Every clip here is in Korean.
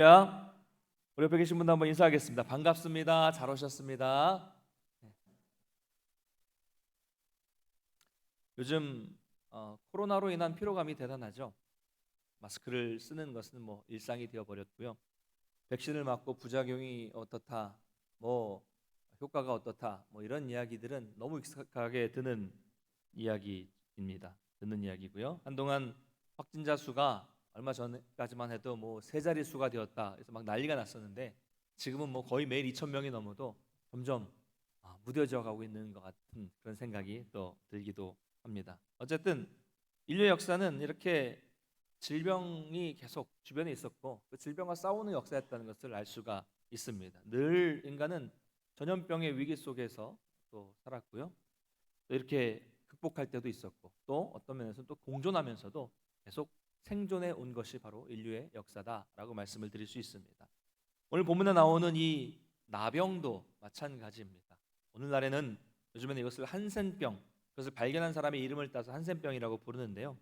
야, 우리 옆에 계신 분도 한번 인사하겠습니다. 반갑습니다. 잘 오셨습니다. 요즘 코로나로 인한 피로감이 대단하죠. 마스크를 쓰는 것은 뭐 일상이 되어 버렸고요. 백신을 맞고 부작용이 어떻다, 뭐 효과가 어떻다, 뭐 이런 이야기들은 너무 익숙하게 듣는 이야기고요. 한동안 확진자 수가 얼마 전까지만 해도 뭐 세 자리 수가 되었다. 그래서 막 난리가 났었는데 지금은 뭐 거의 매일 2천 명이 넘어도 점점 무뎌져 가고 있는 것 같은 그런 생각이 또 들기도 합니다. 어쨌든 인류의 역사는 이렇게 질병이 계속 주변에 있었고 그 질병과 싸우는 역사였다는 것을 알 수가 있습니다. 늘 인간은 전염병의 위기 속에서 또 살았고요. 또 이렇게 극복할 때도 있었고 또 어떤 면에서는 또 공존하면서도 계속 생존해 온 것이 바로 인류의 역사다라고 말씀을 드릴 수 있습니다. 오늘 본문에 나오는 이 나병도 마찬가지입니다. 오늘날에는 요즘에는 이것을 한센병, 그것을 발견한 사람의 이름을 따서 한센병이라고 부르는데요.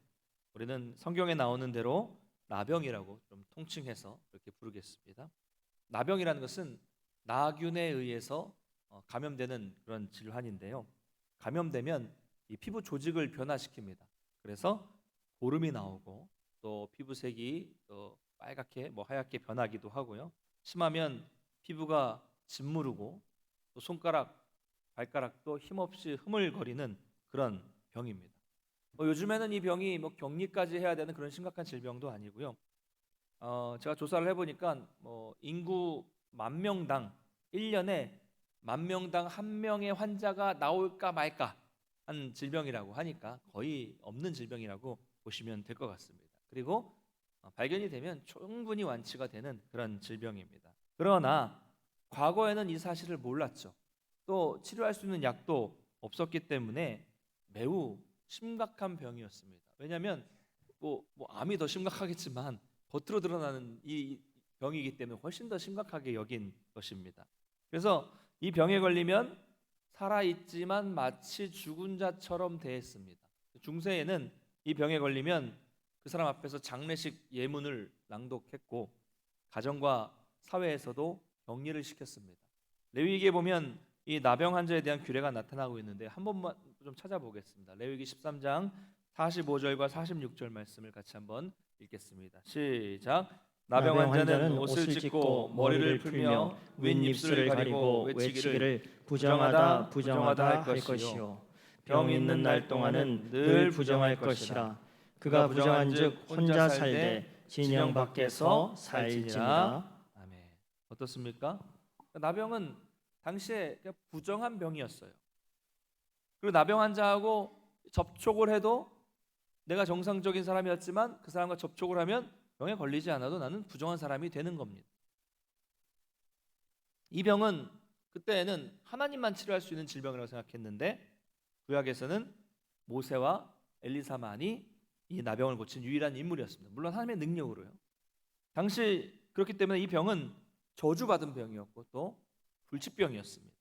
우리는 성경에 나오는 대로 나병이라고 좀 통칭해서 그렇게 부르겠습니다. 나병이라는 것은 나균에 의해서 감염되는 그런 질환인데요. 감염되면 이 피부 조직을 변화시킵니다. 그래서 고름이 나오고 또 피부색이 또 빨갛게 뭐 하얗게 변하기도 하고요. 심하면 피부가 짓무르고 또 손가락, 발가락도 힘없이 흐물거리는 그런 병입니다. 요즘에는 이 병이 뭐 격리까지 해야 되는 그런 심각한 질병도 아니고요. 제가 조사를 해보니까 뭐 인구 10,000명당 1년에 10,000명당 한 명의 환자가 나올까 말까 한 질병이라고 하니까 거의 없는 질병이라고 보시면 될 것 같습니다. 그리고 발견이 되면 충분히 완치가 되는 그런 질병입니다. 그러나 과거에는 이 사실을 몰랐죠. 또 치료할 수 있는 약도 없었기 때문에 매우 심각한 병이었습니다. 왜냐하면 뭐 암이 더 심각하겠지만 겉으로 드러나는 이 병이기 때문에 훨씬 더 심각하게 여긴 것입니다. 그래서 이 병에 걸리면 살아있지만 마치 죽은 자처럼 대했습니다. 중세에는 이 병에 걸리면 그 사람 앞에서 장례식 예문을 낭독했고 가정과 사회에서도 격리를 시켰습니다. 레위기에 보면 이 나병 환자에 대한 규례가 나타나고 있는데 한 번만 좀 찾아보겠습니다. 레위기 13장 45절과 46절 말씀을 같이 한번 읽겠습니다. 시작. 나병 환자는 옷을 찢고 머리를 풀며 윗입술을 가리고 외치기를 부정하다 부정하다 할 것이요 병 있는 날 동안은 늘 부정할 것이라. 그가 부정한즉 혼자 살되 진영 밖에서 살지니라. 아멘. 어떻습니까? 나병은 당시에 그냥 부정한 병이었어요. 그리고 나병 환자하고 접촉을 해도 내가 정상적인 사람이었지만 그 사람과 접촉을 하면 병에 걸리지 않아도 나는 부정한 사람이 되는 겁니다. 이 병은 그때는 하나님만 치료할 수 있는 질병이라고 생각했는데 구약에서는 모세와 엘리사만이 이 나병을 고친 유일한 인물이었습니다. 물론 하나님의 능력으로요. 당시 그렇기 때문에 이 병은 저주받은 병이었고 또 불치병이었습니다.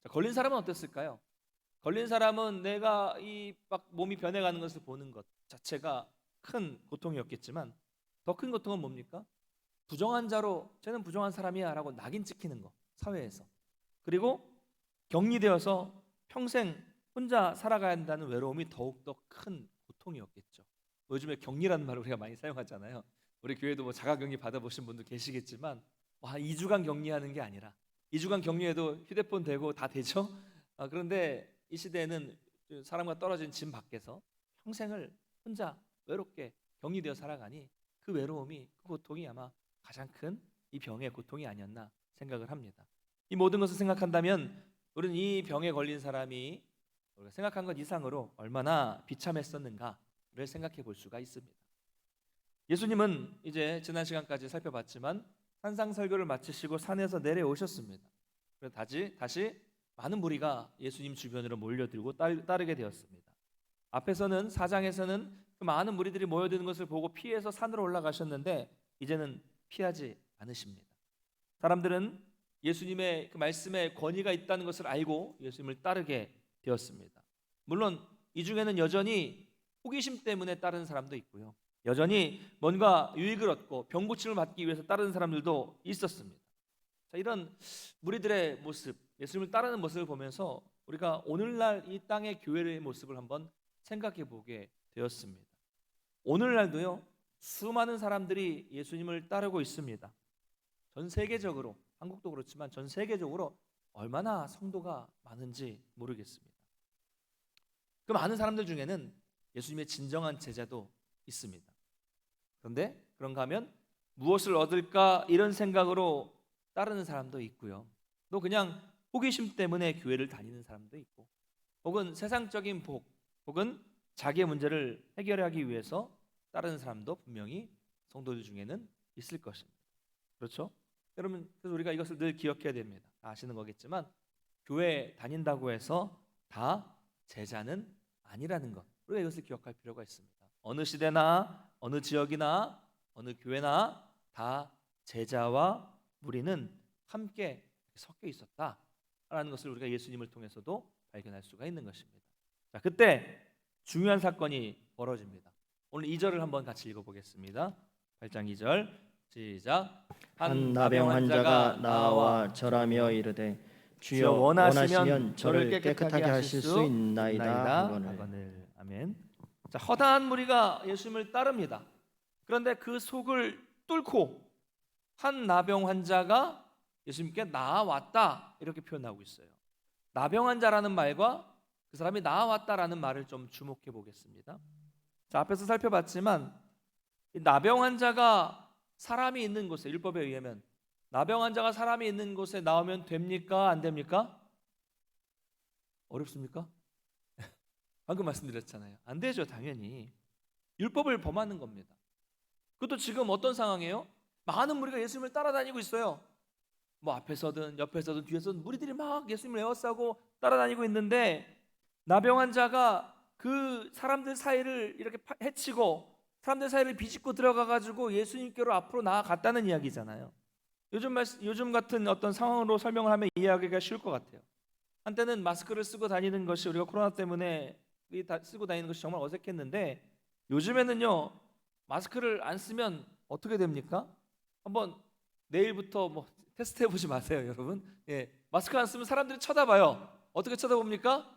자, 걸린 사람은 어땠을까요? 걸린 사람은 내가 이 막 몸이 변해가는 것을 보는 것 자체가 큰 고통이었겠지만 더 큰 고통은 뭡니까? 부정한 자로 쟤는 부정한 사람이야 라고 낙인 찍히는 거 사회에서. 그리고 격리되어서 평생 혼자 살아가야 한다는 외로움이 더욱더 큰 고통이었겠죠. 요즘에 격리라는 말을 우리가 많이 사용하잖아요. 우리 교회도 뭐 자가격리 받아보신 분도 계시겠지만 2주간 격리하는 게 아니라 2주간 격리해도 휴대폰 되고 다 되죠. 그런데 이 시대에는 사람과 떨어진 집 밖에서 평생을 혼자 외롭게 격리되어 살아가니 그 외로움이 그 고통이 아마 가장 큰 이 병의 고통이 아니었나 생각을 합니다. 이 모든 것을 생각한다면 우리는 이 병에 걸린 사람이 우리가 생각한 것 이상으로 얼마나 비참했었는가를 생각해 볼 수가 있습니다. 예수님은 이제 지난 시간까지 살펴봤지만 산상 설교를 마치시고 산에서 내려오셨습니다. 그래서 다시 많은 무리가 예수님 주변으로 몰려들고 따르게 되었습니다. 앞에서는 4장에서는 그 많은 무리들이 모여드는 것을 보고 피해서 산으로 올라가셨는데 이제는 피하지 않으십니다. 사람들은 예수님의 그 말씀에 권위가 있다는 것을 알고 예수님을 따르게 되었습니다. 물론 이 중에는 여전히 호기심 때문에 따르는 사람도 있고요. 여전히 뭔가 유익을 얻고 병 고침을 받기 위해서 따르는 사람들도 있었습니다. 자, 이런 무리들의 모습, 예수님을 따르는 모습을 보면서 우리가 오늘날 이 땅의 교회의 모습을 한번 생각해 보게 되었습니다. 오늘날도요, 수많은 사람들이 예수님을 따르고 있습니다. 전 세계적으로, 한국도 그렇지만 전 세계적으로 얼마나 성도가 많은지 모르겠습니다. 그 많은 사람들 중에는 예수님의 진정한 제자도 있습니다. 그런데 그런가 하면 무엇을 얻을까 이런 생각으로 따르는 사람도 있고요. 또 그냥 호기심 때문에 교회를 다니는 사람도 있고, 혹은 세상적인 복, 혹은 자기의 문제를 해결하기 위해서 따르는 사람도 분명히 성도들 중에는 있을 것입니다. 그렇죠? 여러분, 그래서 우리가 이것을 늘 기억해야 됩니다. 다 아시는 거겠지만 교회 다닌다고 해서 다 제자는 아니라는 것, 우리가 이것을 기억할 필요가 있습니다. 어느 시대나 어느 지역이나 어느 교회나 다 제자와 무리는 함께 섞여 있었다라는 것을 우리가 예수님을 통해서도 발견할 수가 있는 것입니다. 자, 그때 중요한 사건이 벌어집니다. 오늘 2절을 한번 같이 읽어보겠습니다. 8장 2절 시작. 한 나병 환자가 나와 절하며 이르되 주여 원하시면 저를 깨끗하게 하실 수 있나이다 하거늘. 아멘. 자, 허다한 무리가 예수님을 따릅니다. 그런데 그 속을 뚫고 한 나병 환자가 예수님께 나아왔다 이렇게 표현하고 있어요. 나병 환자라는 말과 그 사람이 나아왔다라는 말을 좀 주목해 보겠습니다. 자, 앞에서 살펴봤지만 이 나병 환자가 사람이 있는 곳에, 율법에 의하면 나병 환자가 사람이 있는 곳에 나오면 됩니까? 안 됩니까? 어렵습니까? 방금 말씀드렸잖아요. 안 되죠, 당연히. 율법을 범하는 겁니다. 그것도 지금 어떤 상황이에요? 많은 무리가 예수님을 따라다니고 있어요. 뭐 앞에서든 옆에서든 뒤에서든 무리들이 막 예수님을 에워싸고 따라다니고 있는데, 나병 환자가 그 사람들 사이를 이렇게 해치고 사람들 사이를 비집고 들어가가지고 예수님께로 앞으로 나아갔다는 이야기잖아요. 요즘 같은 어떤 상황으로 설명을 하면 이해하기가 쉬울 것 같아요. 한때는 마스크를 쓰고 다니는 것이, 우리가 코로나 때문에 쓰고 다니는 것이 정말 어색했는데, 요즘에는요 마스크를 안 쓰면 어떻게 됩니까? 한번 내일부터 뭐 테스트 해보지 마세요, 여러분. 예, 마스크 안 쓰면 사람들이 쳐다봐요. 어떻게 쳐다봅니까?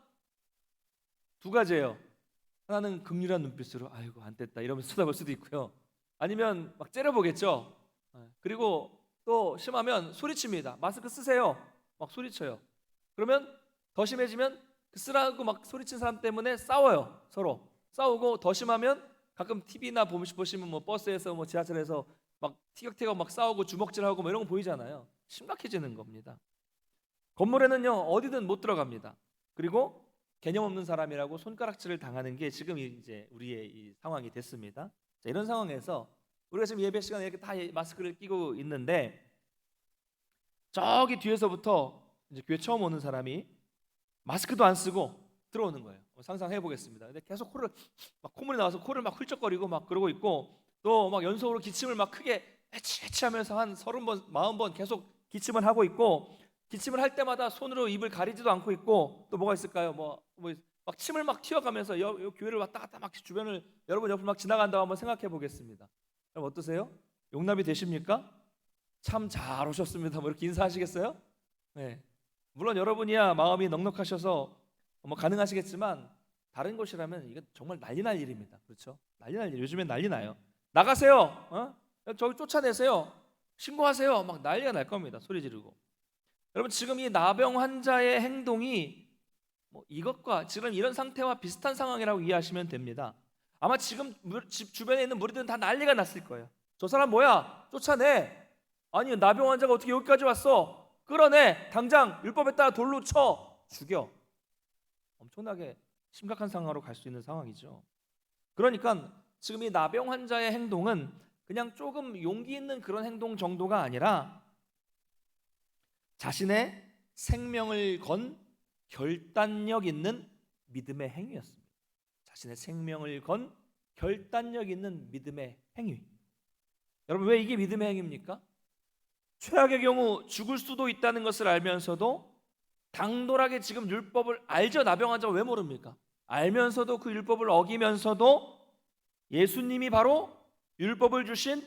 두 가지예요. 하나는 극렬한 눈빛으로 아이고 안 됐다 이러면서 쳐다볼 수도 있고요. 아니면 막 째려보겠죠. 그리고 또 심하면 소리칩니다. 마스크 쓰세요. 막 소리쳐요. 그러면 더 심해지면 그 쓰라고 막 소리친 사람 때문에 싸워요. 서로 싸우고, 더 심하면 가끔 TV나 보시면 뭐 버스에서 뭐 지하철에서 막 티격태격 막 싸우고 주먹질하고 뭐 이런 거 보이잖아요. 심각해지는 겁니다. 건물에는요 어디든 못 들어갑니다. 그리고 개념 없는 사람이라고 손가락질을 당하는 게 지금 이제 우리의 이 상황이 됐습니다. 자, 이런 상황에서 우리가 지금 예배 시간에 이렇게 다 마스크를 끼고 있는데, 저기 뒤에서부터 이제 교회 처음 오는 사람이 마스크도 안 쓰고 들어오는 거예요. 상상해 보겠습니다. 근데 계속 콧물이 나와서 코를 막 훌쩍거리고 막 그러고 있고, 또 막 연속으로 기침을 막 크게 해치하면서 한 30번, 40번 계속 기침을 하고 있고, 기침을 할 때마다 손으로 입을 가리지도 않고 있고, 또 뭐가 있을까요? 막 침을 막 튀어가면서 교회를 왔다 갔다 막 주변을, 여러분 옆을 막 지나간다고 한번 생각해 보겠습니다. 여러분 어떠세요? 용납이 되십니까? 참 잘 오셨습니다. 뭐 이렇게 인사하시겠어요? 네. 물론 여러분이야 마음이 넉넉하셔서 뭐 가능하시겠지만, 다른 곳이라면 이게 정말 난리 날 일입니다. 그렇죠? 난리 날 일. 요즘엔 난리 나요. 나가세요. 저기 쫓아내세요. 신고하세요. 막 난리가 날 겁니다. 소리 지르고. 여러분, 지금 이 나병 환자의 행동이 뭐 이것과 지금 이런 상태와 비슷한 상황이라고 이해하시면 됩니다. 아마 지금 집 주변에 있는 무리들은 다 난리가 났을 거예요. 저 사람 뭐야? 쫓아내. 아니, 나병 환자가 어떻게 여기까지 왔어? 끌어내. 당장 율법에 따라 돌로 쳐 죽여. 엄청나게 심각한 상황으로 갈 수 있는 상황이죠. 그러니까 지금 이 나병 환자의 행동은 그냥 조금 용기 있는 그런 행동 정도가 아니라 자신의 생명을 건 결단력 있는 믿음의 행위였습니다. 자신의 생명을 건 결단력 있는 믿음의 행위. 여러분, 왜 이게 믿음의 행위입니까? 최악의 경우 죽을 수도 있다는 것을 알면서도 당돌하게 지금 율법을 알죠. 나병 환자가 왜 모릅니까? 알면서도 그 율법을 어기면서도 예수님이 바로 율법을 주신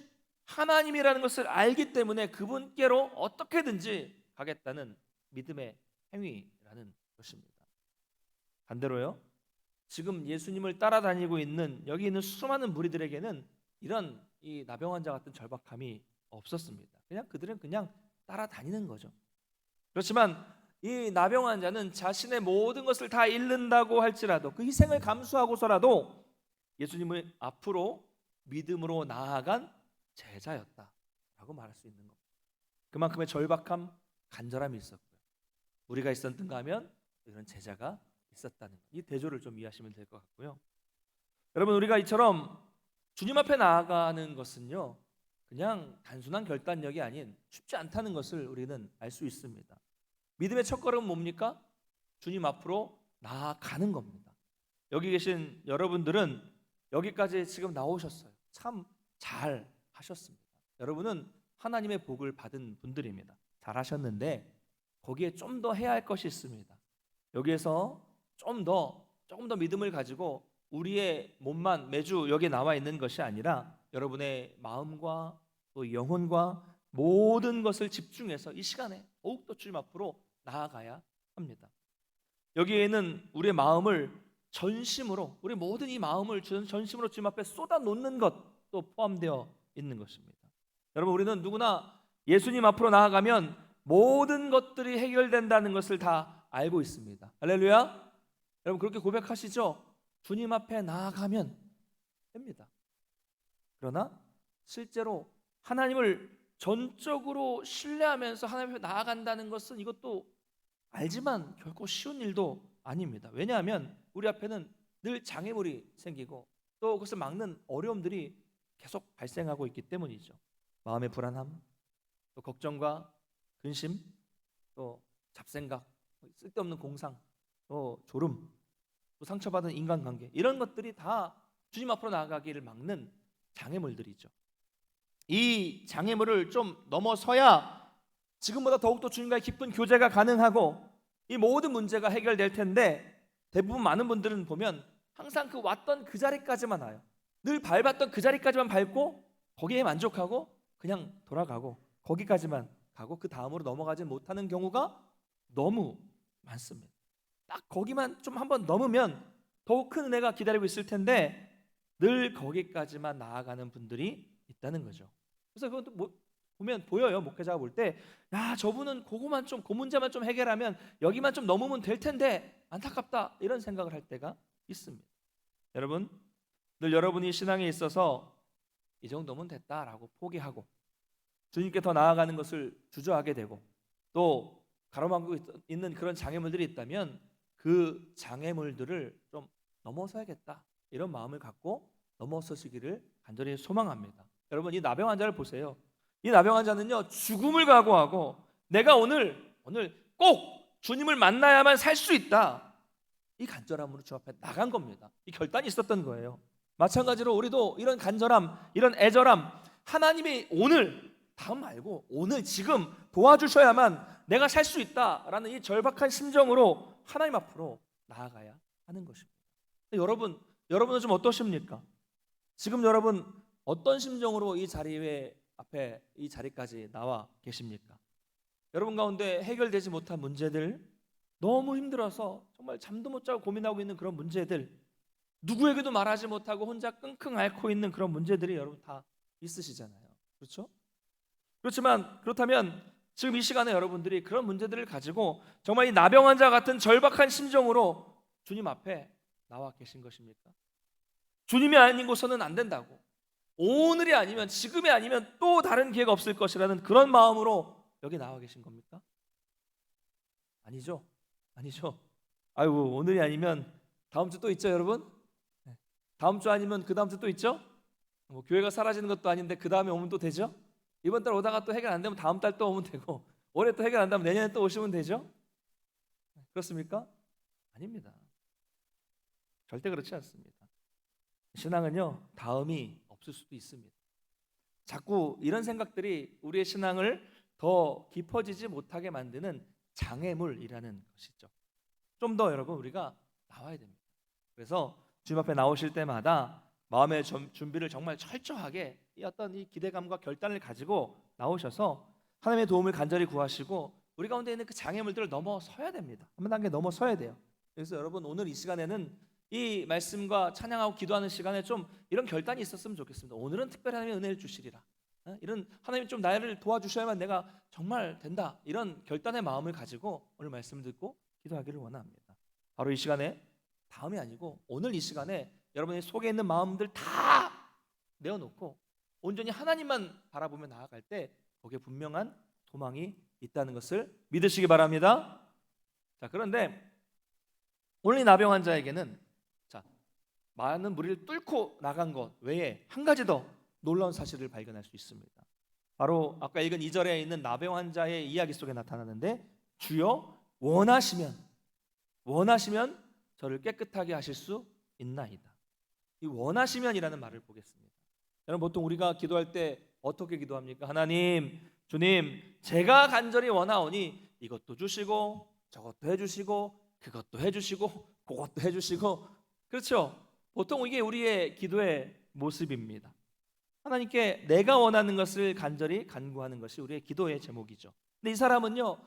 하나님이라는 것을 알기 때문에 그분께로 어떻게든지 가겠다는 믿음의 행위라는 것입니다. 반대로요, 지금 예수님을 따라다니고 있는 여기 있는 수많은 무리들에게는 이런 이 나병 환자 같은 절박함이 없었습니다. 그들은 그냥 따라다니는 거죠. 그렇지만 이 나병 환자는 자신의 모든 것을 다 잃는다고 할지라도 그 희생을 감수하고서라도 예수님을 앞으로 믿음으로 나아간 제자였다라고 말할 수 있는 겁니다. 그만큼의 절박함, 간절함이 있었고요. 우리가 있었던가 하면 이런 제자가 있었다는 이 대조를 좀 이해하시면 될 것 같고요. 여러분, 우리가 이처럼 주님 앞에 나아가는 것은요, 그냥 단순한 결단력이 아닌 쉽지 않다는 것을 우리는 알 수 있습니다. 믿음의 첫걸음은 뭡니까? 주님 앞으로 나아가는 겁니다. 여기 계신 여러분들은 여기까지 지금 나오셨어요. 참 잘 하셨습니다. 여러분은 하나님의 복을 받은 분들입니다. 잘 하셨는데 거기에 좀 더 해야 할 것이 있습니다. 여기에서 조금 더 믿음을 가지고 우리의 몸만 매주 여기에 나와 있는 것이 아니라 여러분의 마음과 또 영혼과 모든 것을 집중해서 이 시간에 더욱더 주님 앞으로 나아가야 합니다. 여기에는 우리의 마음을 전심으로, 우리 모든 이 마음을 전심으로 주님 앞에 쏟아 놓는 것도 포함되어 있는 것입니다. 여러분, 우리는 누구나 예수님 앞으로 나아가면 모든 것들이 해결된다는 것을 다 알고 있습니다. 할렐루야. 여러분, 그렇게 고백하시죠? 주님 앞에 나아가면 됩니다. 그러나 실제로 하나님을 전적으로 신뢰하면서 하나님 앞에 나아간다는 것은 이것도 알지만 결코 쉬운 일도 아닙니다. 왜냐하면 우리 앞에는 늘 장애물이 생기고 또 그것을 막는 어려움들이 계속 발생하고 있기 때문이죠. 마음의 불안함, 또 걱정과 근심, 또 잡생각, 쓸데없는 공상, 또 졸음, 또 상처받은 인간관계, 이런 것들이 다 주님 앞으로 나아가기를 막는 장애물들이죠. 이 장애물을 좀 넘어서야 지금보다 더욱더 주님과의 깊은 교제가 가능하고 이 모든 문제가 해결될 텐데, 대부분 많은 분들은 보면 항상 그 왔던 그 자리까지만 와요. 늘 밟았던 그 자리까지만 밟고 거기에 만족하고 그냥 돌아가고 거기까지만 가고 그 다음으로 넘어가지 못하는 경우가 너무 많습니다. 딱 거기만 좀 한번 넘으면 더욱 큰 은혜가 기다리고 있을 텐데 늘 거기까지만 나아가는 분들이 있다는 거죠. 그래서 그것도 보면 보여요. 목회자가 볼 때, 야, 저분은 그거만 좀, 그 문제만 좀 해결하면 여기만 좀 넘으면 될 텐데 안타깝다, 이런 생각을 할 때가 있습니다. 여러분, 늘 여러분이 신앙에 있어서 이 정도면 됐다라고 포기하고 주님께 더 나아가는 것을 주저하게 되고 또 가로막고 있는 그런 장애물들이 있다면 그 장애물들을 좀 넘어서야겠다, 이런 마음을 갖고 넘어서시기를 간절히 소망합니다. 여러분, 이 나병 환자를 보세요. 이 나병 환자는요, 죽음을 각오하고 내가 오늘 꼭 주님을 만나야만 살 수 있다, 이 간절함으로 주 앞에 나간 겁니다. 이 결단이 있었던 거예요. 마찬가지로 우리도 이런 간절함, 이런 애절함, 하나님이 오늘, 다음 말고 오늘 지금 도와주셔야만 내가 살 수 있다라는 이 절박한 심정으로 하나님 앞으로 나아가야 하는 것입니다. 여러분은 좀 어떠십니까? 지금 여러분 어떤 심정으로 이 자리에 앞에 이 자리까지 나와 계십니까? 여러분 가운데 해결되지 못한 문제들, 너무 힘들어서 정말 잠도 못 자고 고민하고 있는 그런 문제들, 누구에게도 말하지 못하고 혼자 끙끙 앓고 있는 그런 문제들이 여러분 다 있으시잖아요. 그렇죠? 그렇다면 지금 이 시간에 여러분들이 그런 문제들을 가지고 정말 이 나병 환자 같은 절박한 심정으로 주님 앞에 나와 계신 것입니까? 주님이 아닌 곳서는 안 된다고, 오늘이 아니면, 지금이 아니면 또 다른 기회가 없을 것이라는 그런 마음으로 여기 나와 계신 겁니까? 아니죠. 아이고, 오늘이 아니면 다음 주 또 있죠, 여러분? 다음 주 아니면 그 다음 주 또 있죠? 교회가 사라지는 것도 아닌데 그 다음에 오면 또 되죠? 이번 달 오다가 또 해결 안 되면 다음 달 또 오면 되고, 올해 또 해결 안 되면 내년에 또 오시면 되죠? 그렇습니까? 아닙니다. 절대 그렇지 않습니다. 신앙은요, 다음이 없을 수도 있습니다. 자꾸 이런 생각들이 우리의 신앙을 더 깊어지지 못하게 만드는 장애물이라는 것이죠. 좀 더 여러분 우리가 나와야 됩니다. 그래서 주님 앞에 나오실 때마다 마음의 준비를 정말 철저하게 이 어떤 이 기대감과 결단을 가지고 나오셔서 하나님의 도움을 간절히 구하시고 우리 가운데 있는 그 장애물들을 넘어서야 됩니다. 한 단계 넘어서야 돼요. 그래서 여러분 오늘 이 시간에는 이 말씀과 찬양하고 기도하는 시간에 좀 이런 결단이 있었으면 좋겠습니다. 오늘은 특별히 하나님의 은혜를 주시리라. 이런 하나님 좀 나를 도와주셔야만 내가 정말 된다. 이런 결단의 마음을 가지고 오늘 말씀을 듣고 기도하기를 원합니다. 바로 이 시간에 다음이 아니고 오늘 이 시간에 여러분의 속에 있는 마음들 다 내어놓고 온전히 하나님만 바라보며 나아갈 때 거기에 분명한 소망이 있다는 것을 믿으시기 바랍니다. 자, 그런데 오늘 이 나병 환자에게는 많은 무리를 뚫고 나간 것 외에 한 가지 더 놀라운 사실을 발견할 수 있습니다. 바로 아까 읽은 2절에 있는 나병 환자의 이야기 속에 나타나는데 주여 원하시면 저를 깨끗하게 하실 수 있나이다. 이 원하시면이라는 말을 보겠습니다. 여러분 보통 우리가 기도할 때 어떻게 기도합니까? 하나님, 주님, 제가 간절히 원하오니 이것도 주시고 저것도 해주시고 그것도 해주시고 그것도 해주시고, 그렇죠? 보통 이게 우리의 기도의 모습입니다. 하나님께 내가 원하는 것을 간절히 간구하는 것이 우리의 기도의 제목이죠. 근데 이 사람은요,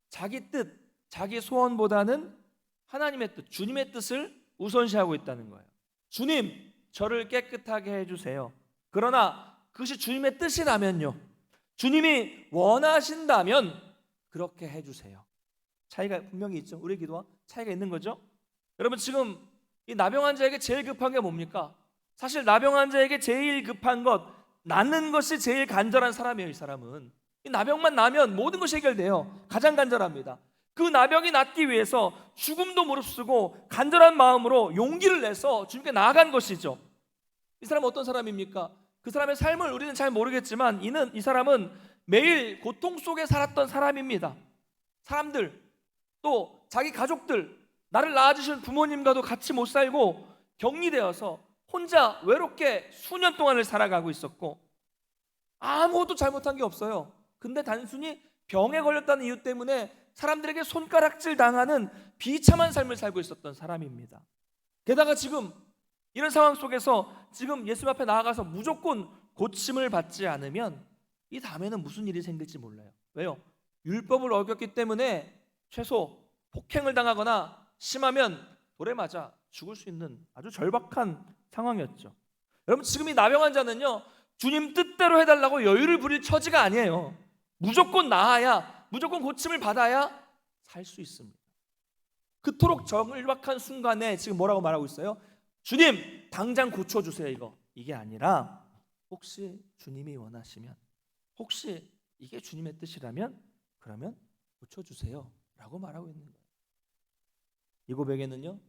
자기 뜻, 자기 소원보다는 하나님의 뜻, 주님의 뜻을 우선시하고 있다는 거예요. 주님, 저를 깨끗하게 해주세요. 그러나 그것이 주님의 뜻이라면요, 주님이 원하신다면 그렇게 해주세요. 차이가 분명히 있죠. 우리의 기도와 차이가 있는 거죠. 여러분 지금 이 나병 환자에게 제일 급한 게 뭡니까? 사실 나병 환자에게 제일 급한 것, 낫는 것이 제일 간절한 사람이에요. 이 사람은 이 나병만 나면 모든 것이 해결돼요. 가장 간절합니다. 그 나병이 낫기 위해서 죽음도 무릅쓰고 간절한 마음으로 용기를 내서 주님께 나아간 것이죠. 이 사람은 어떤 사람입니까? 그 사람의 삶을 우리는 잘 모르겠지만 이 사람은 매일 고통 속에 살았던 사람입니다. 사람들, 또 자기 가족들, 나를 낳아주신 부모님과도 같이 못 살고 격리되어서 혼자 외롭게 수년 동안을 살아가고 있었고 아무것도 잘못한 게 없어요. 근데 단순히 병에 걸렸다는 이유 때문에 사람들에게 손가락질 당하는 비참한 삶을 살고 있었던 사람입니다. 게다가 지금 이런 상황 속에서 지금 예수님 앞에 나아가서 무조건 고침을 받지 않으면 이 다음에는 무슨 일이 생길지 몰라요. 왜요? 율법을 어겼기 때문에 최소 폭행을 당하거나 심하면 돌에 맞아 죽을 수 있는 아주 절박한 상황이었죠. 여러분 지금 이 나병 환자는요, 주님 뜻대로 해달라고 여유를 부릴 처지가 아니에요. 무조건 나아야, 무조건 고침을 받아야 살 수 있습니다. 그토록 절박한 순간에 지금 뭐라고 말하고 있어요? 주님 당장 고쳐주세요. 이게 아니라 혹시 주님이 원하시면, 혹시 이게 주님의 뜻이라면 그러면 고쳐주세요 라고 말하고 있는 거예요. 이 고백에는요,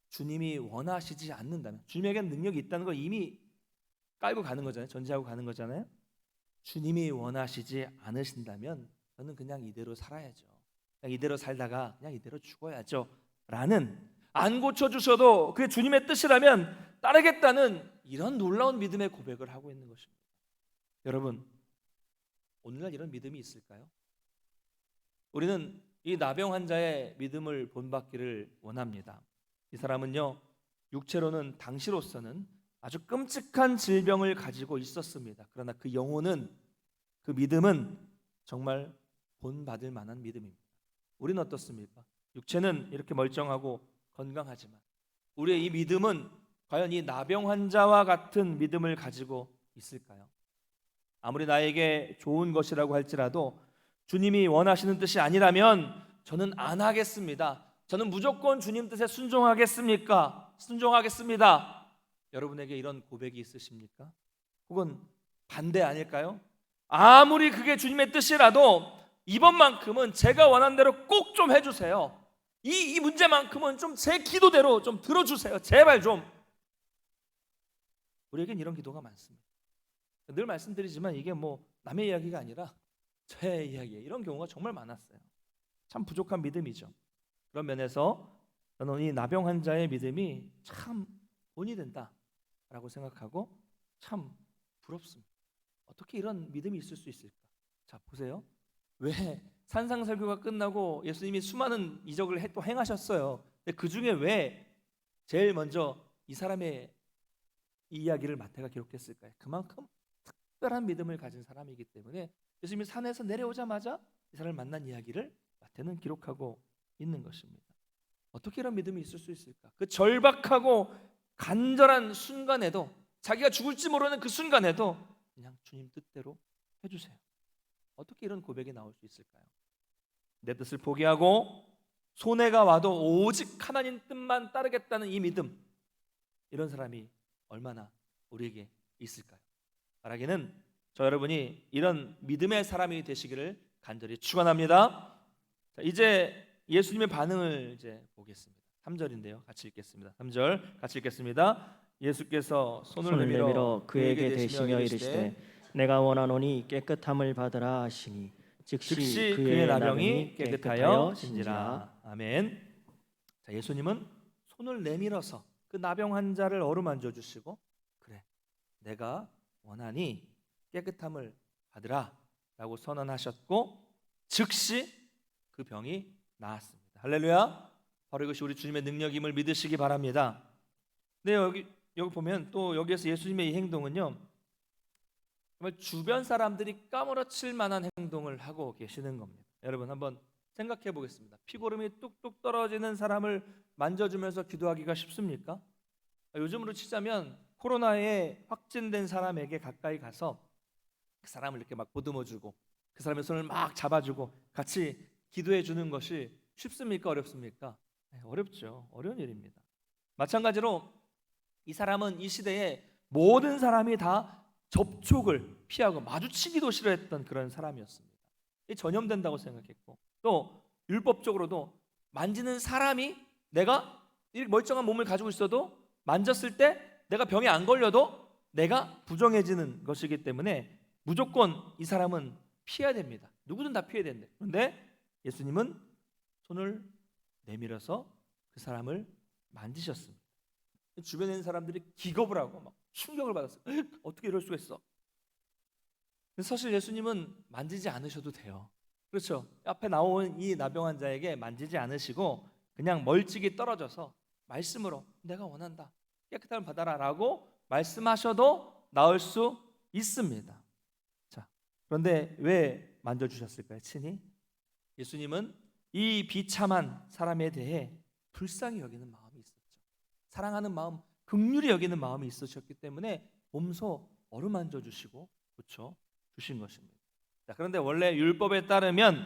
주님이 원하시지 않는다면, 주님에게는 능력이 있다는 걸 이미 깔고 가는 거잖아요. 전제하고 가는 거잖아요. 주님이 원하시지 않으신다면 저는 그냥 이대로 살아야죠. 그냥 이대로 살다가 그냥 이대로 죽어야죠 라는, 안 고쳐주셔도 그게 주님의 뜻이라면 따르겠다는 이런 놀라운 믿음의 고백을 하고 있는 것입니다. 여러분 오늘날 이런 믿음이 있을까요? 우리는 이 나병 환자의 믿음을 본받기를 원합니다. 이 사람은요, 육체로는 당시로서는 아주 끔찍한 질병을 가지고 있었습니다. 그러나 그 영혼은, 그 믿음은 정말 본받을 만한 믿음입니다. 우리는 어떻습니까? 육체는 이렇게 멀쩡하고 건강하지만 우리의 이 믿음은 과연 이 나병 환자와 같은 믿음을 가지고 있을까요? 아무리 나에게 좋은 것이라고 할지라도 주님이 원하시는 뜻이 아니라면 저는 안 하겠습니다. 저는 무조건 주님 뜻에 순종하겠습니까? 순종하겠습니다. 여러분에게 이런 고백이 있으십니까? 혹은 반대 아닐까요? 아무리 그게 주님의 뜻이라도 이번만큼은 제가 원하는 대로 꼭 좀 해주세요. 이 문제만큼은 좀 제 기도대로 좀 들어주세요. 제발 좀. 우리에겐 이런 기도가 많습니다. 늘 말씀드리지만 이게 뭐 남의 이야기가 아니라 제 이야기예요. 이런 경우가 정말 많았어요. 참 부족한 믿음이죠. 그런 면에서 저는 이 나병 환자의 믿음이 참 본이 된다라고 생각하고 참 부럽습니다. 어떻게 이런 믿음이 있을 수 있을까? 자 보세요. 왜 산상설교가 끝나고 예수님이 수많은 이적을 또 행하셨어요. 근데 그 중에 왜 제일 먼저 이 사람의 이 이야기를 마태가 기록했을까요? 그만큼 특별한 믿음을 가진 사람이기 때문에 예수님이 산에서 내려오자마자 이 사람을 만난 이야기를 마태는 기록하고 있는 것입니다. 어떻게 이런 믿음이 있을 수 있을까? 그 절박하고 간절한 순간에도, 자기가 죽을지 모르는 그 순간에도 그냥 주님 뜻대로 해주세요. 어떻게 이런 고백이 나올 수 있을까요? 내 뜻을 포기하고 손해가 와도 오직 하나님 뜻만 따르겠다는 이 믿음, 이런 사람이 얼마나 우리에게 있을까요? 바라기는 저 여러분이 이런 믿음의 사람이 되시기를 간절히 축원합니다. 자, 이제 예수님의 반응을 이제 보겠습니다. 3절인데요. 같이 읽겠습니다. 3절 같이 읽겠습니다. 예수께서 손을 내밀어 그에게 대시며 이르시되 내가 원하노니 깨끗함을 받으라 하시니 즉시 그의 나병이 깨끗하여 진지라. 아멘. 자, 예수님은 손을 내밀어서 그 나병 환자를 어루만져 주시고, 그래, 내가 원하니 깨끗함을 받으라 라고 선언하셨고 즉시 그 병이 나았습니다. 할렐루야. 바로 이것이 우리 주님의 능력임을 믿으시기 바랍니다. 네, 여기 보면 또 여기에서 예수님의 이 행동은요, 정말 주변 사람들이 까무러칠 만한 행동을 하고 계시는 겁니다. 여러분 한번 생각해 보겠습니다. 피고름이 뚝뚝 떨어지는 사람을 만져주면서 기도하기가 쉽습니까? 요즘으로 치자면 코로나에 확진된 사람에게 가까이 가서 그 사람을 이렇게 막 보듬어주고 그 사람의 손을 막 잡아주고 같이 기도해 주는 것이 쉽습니까? 어렵습니까? 네, 어렵죠. 어려운 일입니다. 마찬가지로 이 사람은 이 시대에 모든 사람이 다 접촉을 피하고 마주치기도 싫어했던 그런 사람이었습니다. 전염된다고 생각했고, 또 율법적으로도 만지는 사람이, 내가 이 멀쩡한 몸을 가지고 있어도 만졌을 때 내가 병에 안 걸려도 내가 부정해지는 것이기 때문에 무조건 이 사람은 피해야 됩니다. 누구든 다 피해야 된대. 그런데 예수님은 손을 내밀어서 그 사람을 만지셨습니다. 주변에 있는 사람들이 기겁을 하고 막 충격을 받았어요. 어떻게 이럴 수가 있어? 근데 사실 예수님은 만지지 않으셔도 돼요. 그렇죠? 앞에 나온 이 나병 환자에게 만지지 않으시고 그냥 멀찍이 떨어져서 말씀으로 내가 원한다, 깨끗함을 받아라 라고 말씀하셔도 나을 수 있습니다. 자, 그런데 왜 만져주셨을까요? 친히? 예수님은 이 비참한 사람에 대해 불쌍히 여기는 마음이 있었죠. 사랑하는 마음, 긍휼히 여기는 마음이 있으셨기 때문에 몸소 어루만져 주시고 고쳐 주신 것입니다. 자, 그런데 원래 율법에 따르면,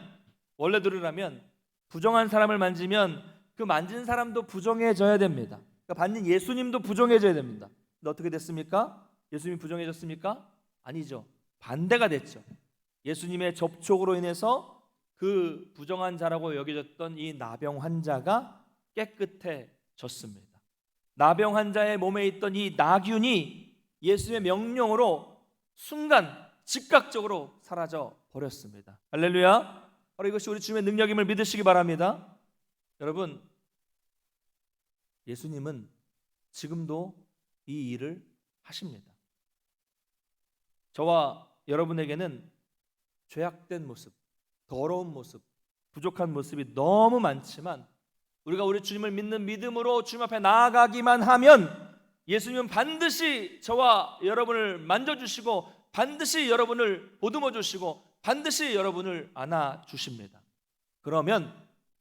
원래대로라면 부정한 사람을 만지면 그 만진 사람도 부정해져야 됩니다. 그러니까 받는 예수님도 부정해져야 됩니다. 근데 어떻게 됐습니까? 예수님이 부정해졌습니까? 아니죠. 반대가 됐죠. 예수님의 접촉으로 인해서 그 부정한 자라고 여겨졌던 이 나병 환자가 깨끗해졌습니다. 나병 환자의 몸에 있던 이 나균이 예수의 명령으로 순간 즉각적으로 사라져 버렸습니다. 할렐루야. 바로 이것이 우리 주님의 능력임을 믿으시기 바랍니다. 여러분, 예수님은 지금도 이 일을 하십니다. 저와 여러분에게는 죄악된 모습, 더러운 모습, 부족한 모습이 너무 많지만 우리가 우리 주님을 믿는 믿음으로 주님 앞에 나아가기만 하면 예수님은 반드시 저와 여러분을 만져주시고 반드시 여러분을 보듬어 주시고 반드시 여러분을 안아주십니다. 그러면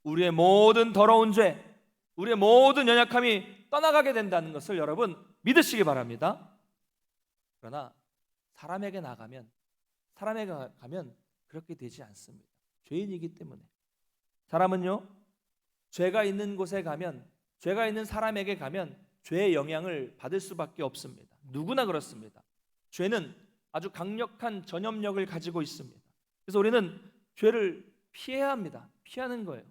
우리의 모든 더러운 죄, 우리의 모든 연약함이 떠나가게 된다는 것을 여러분 믿으시기 바랍니다. 그러나 사람에게 나가면, 사람에게 가면 그렇게 되지 않습니다. 죄인이기 때문에. 사람은요, 죄가 있는 곳에 가면, 죄가 있는 사람에게 가면 죄의 영향을 받을 수밖에 없습니다. 누구나 그렇습니다. 죄는 아주 강력한 전염력을 가지고 있습니다. 그래서 우리는 죄를 피해야 합니다. 피하는 거예요.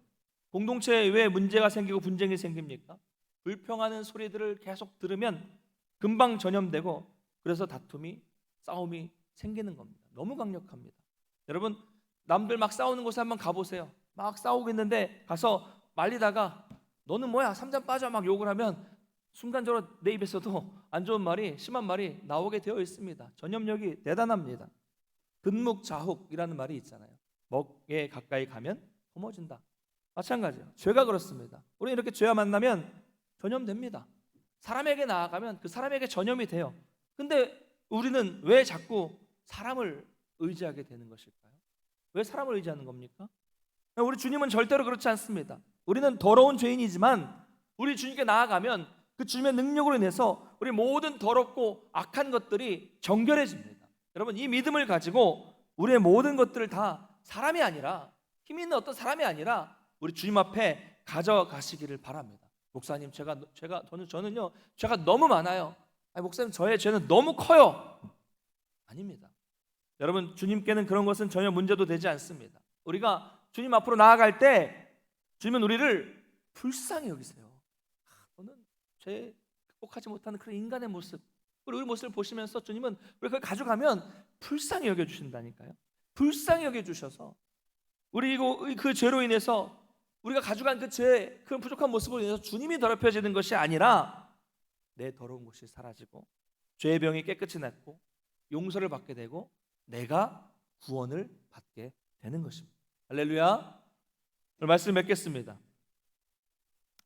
공동체에 왜 문제가 생기고 분쟁이 생깁니까? 불평하는 소리들을 계속 들으면 금방 전염되고 그래서 다툼이, 싸움이 생기는 겁니다. 너무 강력합니다. 여러분, 남들 막 싸우는 곳에 한번 가보세요. 막 싸우고 있는데 가서 말리다가 너는 뭐야, 삼잔 빠져 막 욕을 하면 순간적으로 내 입에서도 안 좋은 말이, 심한 말이 나오게 되어 있습니다. 전염력이 대단합니다. 근묵자욱이라는 말이 있잖아요. 먹에 가까이 가면 허머진다. 마찬가지예요. 죄가 그렇습니다. 우리 이렇게 죄와 만나면 전염됩니다. 사람에게 나아가면 그 사람에게 전염이 돼요. 근데 우리는 왜 자꾸 사람을 의지하게 되는 것일까요? 왜 사람을 의지하는 겁니까? 우리 주님은 절대로 그렇지 않습니다. 우리는 더러운 죄인이지만 우리 주님께 나아가면 그 주님의 능력으로 인해서 우리 모든 더럽고 악한 것들이 정결해집니다. 여러분, 이 믿음을 가지고 우리의 모든 것들을 다 사람이 아니라, 힘 있는 어떤 사람이 아니라 우리 주님 앞에 가져가시기를 바랍니다. 목사님, 저는요 죄가 너무 많아요. 아니, 목사님, 저의 죄는 너무 커요. 아닙니다. 여러분, 주님께는 그런 것은 전혀 문제도 되지 않습니다. 우리가 주님 앞으로 나아갈 때 주님은 우리를 불쌍히 여기세요. 너는 죄 극복하지 못하는 그런 인간의 모습, 우리 모습을 보시면서 주님은 우리 그걸 가져가면 불쌍히 여겨주신다니까요. 불쌍히 여겨주셔서 우리 그 죄로 인해서 우리가 가져간 그 죄, 그 부족한 모습으로 인해서 주님이 더럽혀지는 것이 아니라 내 더러운 것이 사라지고 죄의 병이 깨끗이 낫고 용서를 받게 되고 내가 구원을 받게 되는 것입니다. 할렐루야. 오늘 말씀 맺겠습니다.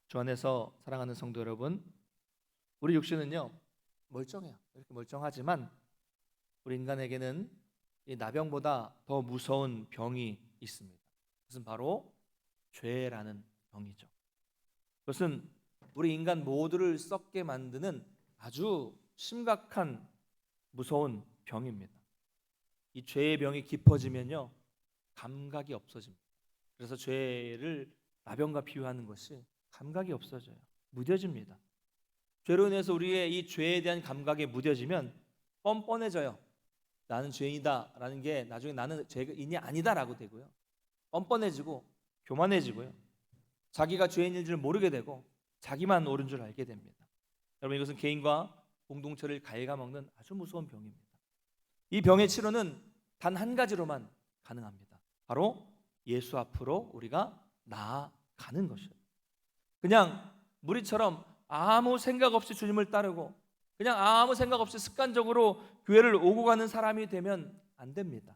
주 안에서 사랑하는 성도 여러분, 우리 육신은요 멀쩡해요. 이렇게 멀쩡하지만 우리 인간에게는 이 나병보다 더 무서운 병이 있습니다. 그것은 바로 죄라는 병이죠. 그것은 우리 인간 모두를 썩게 만드는 아주 심각한 무서운 병입니다. 이 죄의 병이 깊어지면요 감각이 없어집니다. 그래서 죄를 나병과 비유하는 것이 감각이 없어져요. 무뎌집니다. 죄로 인해서 우리의 이 죄에 대한 감각이 무뎌지면 뻔뻔해져요. 나는 죄인이다 라는 게 나중에 나는 죄인이 아니다 라고 되고요, 뻔뻔해지고 교만해지고요, 자기가 죄인일 줄 모르게 되고 자기만 옳은 줄 알게 됩니다. 여러분, 이것은 개인과 공동체를 갉아먹는 아주 무서운 병입니다. 이 병의 치료는 단 한 가지로만 가능합니다. 바로 예수 앞으로 우리가 나아가는 것이에요. 그냥 무리처럼 아무 생각 없이 주님을 따르고 그냥 아무 생각 없이 습관적으로 교회를 오고 가는 사람이 되면 안 됩니다.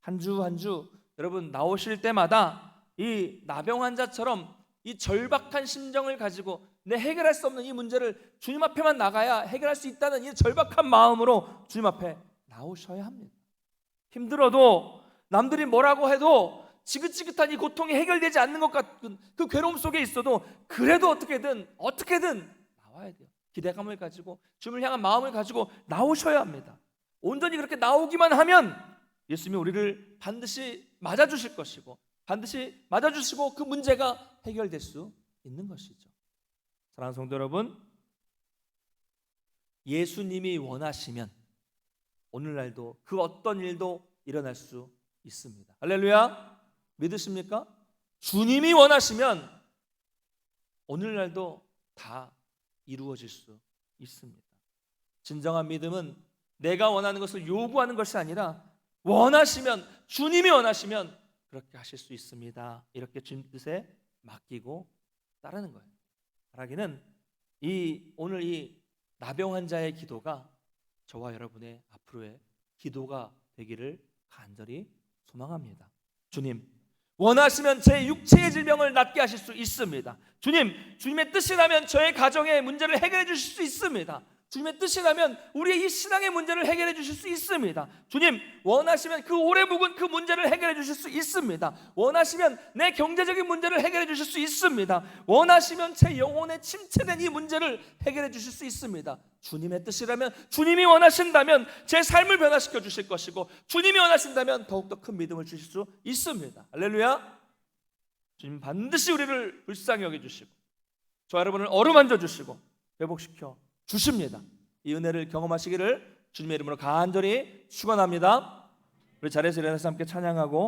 한 주 한 주 여러분 나오실 때마다 이 나병 환자처럼 이 절박한 심정을 가지고 내 해결할 수 없는 이 문제를 주님 앞에만 나가야 해결할 수 있다는 이 절박한 마음으로 주님 앞에 나오셔야 합니다. 힘들어도 남들이 뭐라고 해도 지긋지긋한 이 고통이 해결되지 않는 것 같은 그 괴로움 속에 있어도 그래도 어떻게든 나와야 돼요. 기대감을 가지고 주님을 향한 마음을 가지고 나오셔야 합니다. 온전히 그렇게 나오기만 하면 예수님이 우리를 반드시 맞아주실 것이고 반드시 맞아주시고 그 문제가 해결될 수 있는 것이죠. 사랑하는 성도 여러분, 예수님이 원하시면 오늘날도 그 어떤 일도 일어날 수 있습니다. 할렐루야. 믿으십니까? 주님이 원하시면 오늘날도 다 이루어질 수 있습니다. 진정한 믿음은 내가 원하는 것을 요구하는 것이 아니라 원하시면, 주님이 원하시면 그렇게 하실 수 있습니다. 이렇게 주님 뜻에 맡기고 따르는 거예요. 바라기는 오늘 이 나병 환자의 기도가 저와 여러분의 앞으로의 기도가 되기를 간절히 소망합니다. 주님, 원하시면 제 육체의 질병을 낫게 하실 수 있습니다. 주님의 뜻이라면 저의 가정의 문제를 해결해 주실 수 있습니다. 주님의 뜻이라면 우리의 이 신앙의 문제를 해결해 주실 수 있습니다. 주님, 원하시면 그 오래 묵은 그 문제를 해결해 주실 수 있습니다. 원하시면 내 경제적인 문제를 해결해 주실 수 있습니다. 원하시면 제 영혼에 침체된 이 문제를 해결해 주실 수 있습니다. 주님의 뜻이라면, 주님이 원하신다면 제 삶을 변화시켜 주실 것이고 주님이 원하신다면 더욱더 큰 믿음을 주실 수 있습니다. 할렐루야. 주님 반드시 우리를 불쌍히 여겨주시고 저 여러분을 어루만져 주시고 회복시켜 주십니다. 이 은혜를 경험하시기를 주님의 이름으로 간절히 축원합니다. 우리 자리에서 일어나서 함께 찬양하고